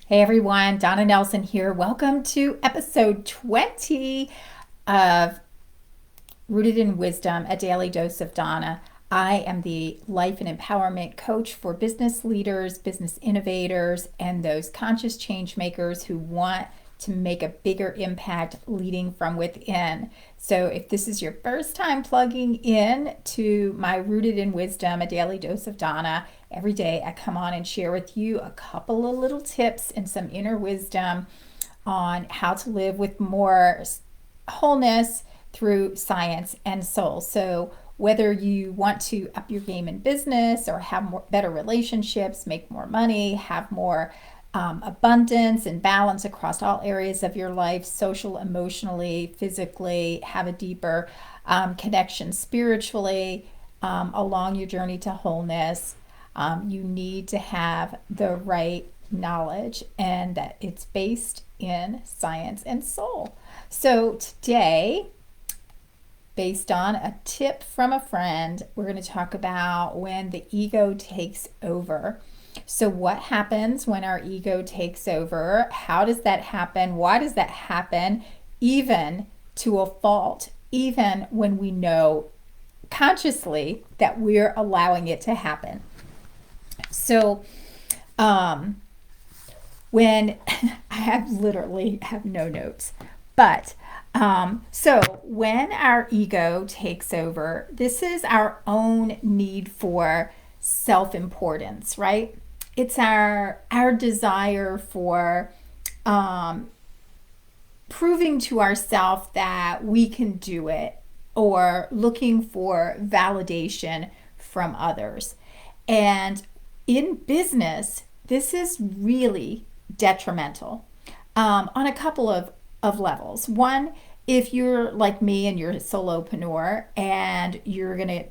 Hey everyone, Donna Nelson here. Welcome to episode 20 of Rooted in Wisdom, a daily dose of Donna. I am the life and empowerment coach for business leaders, business innovators, and those conscious change makers who want to make a bigger impact leading from within. So if this is your first time plugging in to my Rooted in Wisdom, a daily dose of Donna, every day I come on and share with you a couple of little tips and some inner wisdom on how to live with more wholeness through science and soul. So whether you want to up your game in business or have better relationships, make more money, have more abundance and balance across all areas of your life, social, emotionally, physically, have a deeper connection spiritually along your journey to wholeness, you need to have the right knowledge and that it's based in science and soul. So today, based on a tip from a friend, we're going to talk about when the ego takes over. So what happens when our ego takes over? How does that happen? Why does that happen? Even to a fault, even when we know consciously that we're allowing it to happen. So when I literally have no notes, but so when our ego takes over, this is our own need for self-importance, right? It's our desire for proving to ourselves that we can do it, or looking for validation from others. And in business, this is really detrimental on a couple of levels. One, if you're like me and you're a solopreneur and you're going to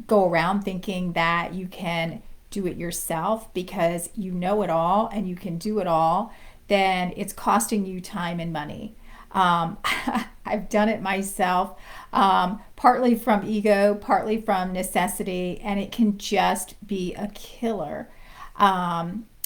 go around thinking that you can do it yourself because you know it all and you can do it all, then it's costing you time and money. I've done it myself, partly from ego, partly from necessity, and it can just be a killer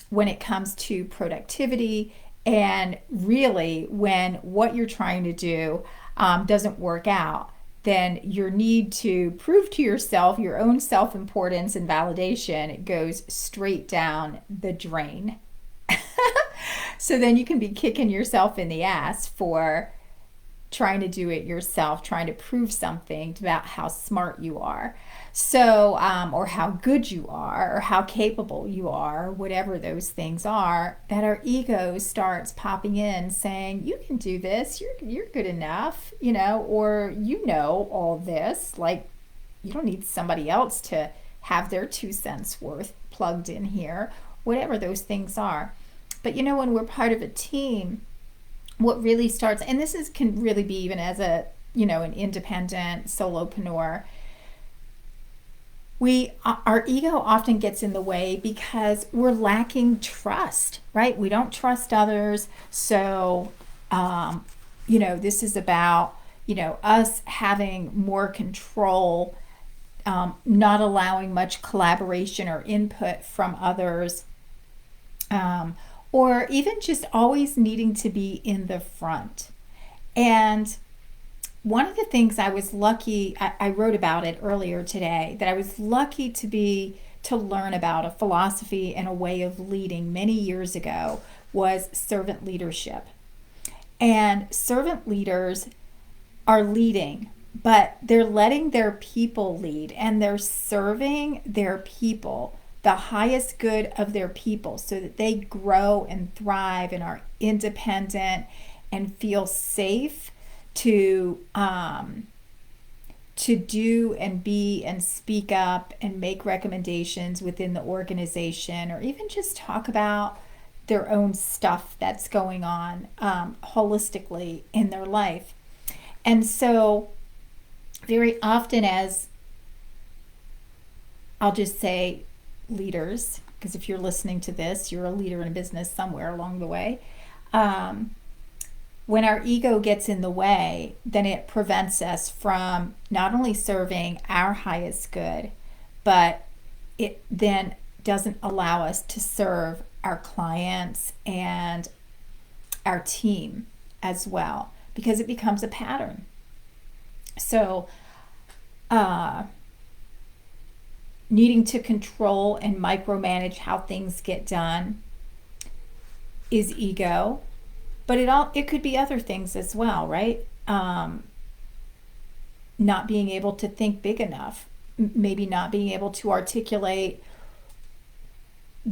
when it comes to productivity. And really, when what you're trying to do doesn't work out, then your need to prove to yourself your own self-importance and validation goes straight down the drain. So then you can be kicking yourself in the ass for trying to do it yourself, trying to prove something about how smart you are. So, or how good you are, or how capable you are, whatever those things are, that our ego starts popping in saying, you can do this, you're good enough, or all this. Like, you don't need somebody else to have their 2 cents worth plugged in here, whatever those things are. But when we're part of a team, what really starts, and can really be even as an independent solopreneur, our ego often gets in the way because we're lacking trust, right? We don't trust others. So, this is about, us having more control, not allowing much collaboration or input from others, or even just always needing to be in the front. And one of the things I was lucky, I wrote about it earlier today, that I was lucky to learn about a philosophy and a way of leading many years ago, was servant leadership. And servant leaders are leading, but they're letting their people lead, and they're serving their people, the highest good of their people, so that they grow and thrive and are independent and feel safe to do and be and speak up and make recommendations within the organization, or even just talk about their own stuff that's going on holistically in their life. And so very often, as I'll just say leaders, because if you're listening to this, you're a leader in a business somewhere along the way. When our ego gets in the way, then it prevents us from not only serving our highest good, but it then doesn't allow us to serve our clients and our team as well, because it becomes a pattern. So, needing to control and micromanage how things get done is ego, but it could be other things as well, right? Not being able to think big enough, maybe not being able to articulate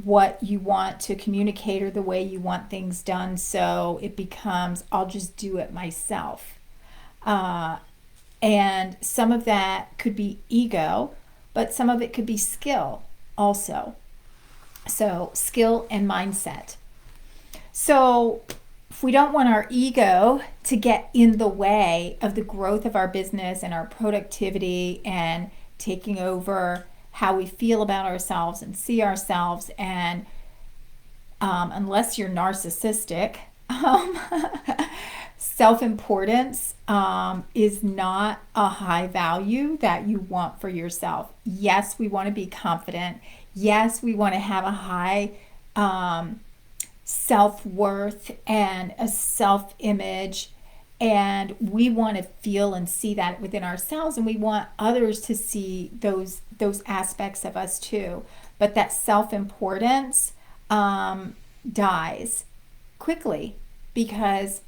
what you want to communicate or the way you want things done, so it becomes, I'll just do it myself. And some of that could be ego, but some of it could be skill also. So, skill and mindset. So, if we don't want our ego to get in the way of the growth of our business and our productivity and taking over how we feel about ourselves and see ourselves, and unless you're narcissistic, self-importance is not a high value that you want for yourself. Yes, we want to be confident. Yes, we want to have a high self-worth and a self-image, and we want to feel and see that within ourselves, and we want others to see those aspects of us too. But that self-importance dies quickly because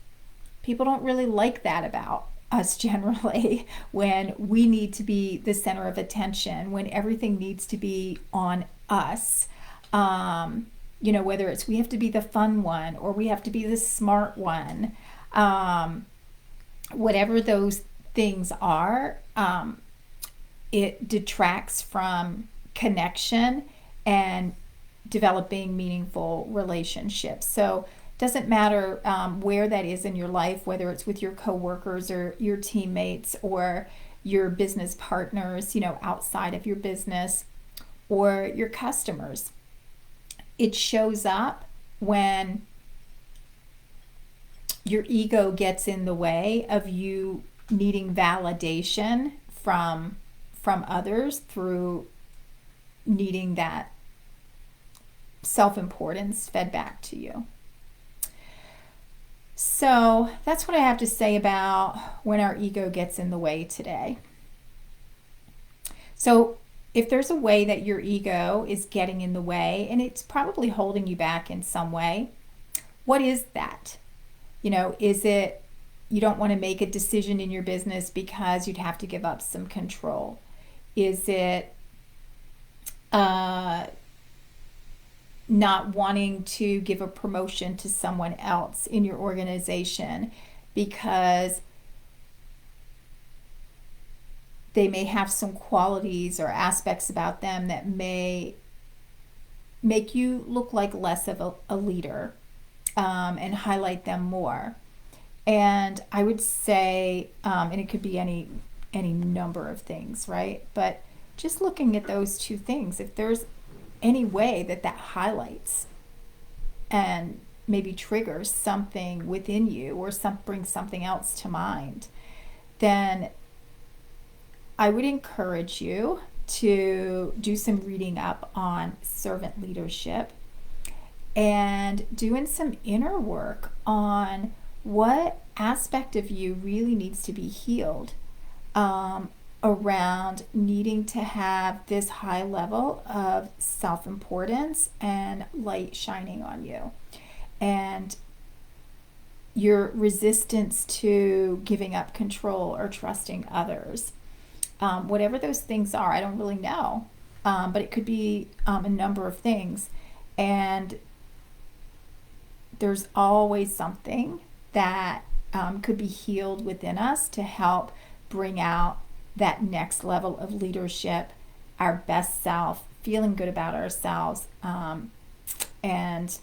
people don't really like that about us generally, when we need to be the center of attention, when everything needs to be on us. Whether it's we have to be the fun one or we have to be the smart one, whatever those things are, it detracts from connection and developing meaningful relationships. So it doesn't matter where that is in your life, whether it's with your coworkers or your teammates or your business partners, outside of your business, or your customers. It shows up when your ego gets in the way of you needing validation from others, through needing that self-importance fed back to you. So that's what I have to say about when our ego gets in the way today. So if there's a way that your ego is getting in the way, and it's probably holding you back in some way, what is that? Is it you don't want to make a decision in your business because you'd have to give up some control? Is it not wanting to give a promotion to someone else in your organization because they may have some qualities or aspects about them that may make you look like less of a leader, and highlight them more? And I would say, and it could be any number of things, right? But just looking at those two things, if there's any way that highlights and maybe triggers something within you, or brings something else to mind, then I would encourage you to do some reading up on servant leadership and doing some inner work on what aspect of you really needs to be healed, around needing to have this high level of self-importance and light shining on you, and your resistance to giving up control or trusting others. Whatever those things are, I don't really know, but it could be a number of things. And there's always something that could be healed within us to help bring out that next level of leadership, our best self, feeling good about ourselves, and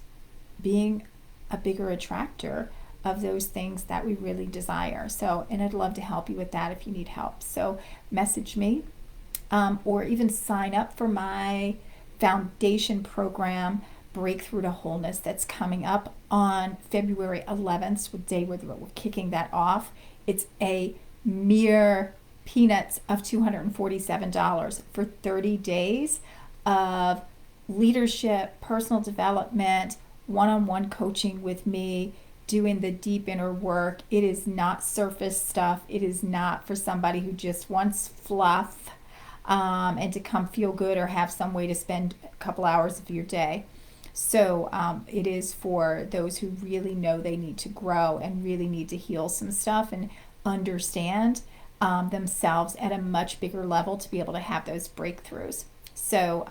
being a bigger attractor of those things that we really desire. So, and I'd love to help you with that if you need help. So message me, or even sign up for my foundation program, Breakthrough to Wholeness, that's coming up on February 11th, the day where we're kicking that off. It's a mere peanuts of $247 for 30 days of leadership, personal development, one-on-one coaching with me, doing the deep inner work. It is not surface stuff. It is not for somebody who just wants fluff and to come feel good or have some way to spend a couple hours of your day. So it is for those who really know they need to grow and really need to heal some stuff and understand themselves at a much bigger level to be able to have those breakthroughs. So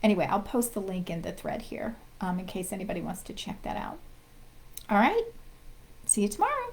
anyway, I'll post the link in the thread here in case anybody wants to check that out. All right. See you tomorrow.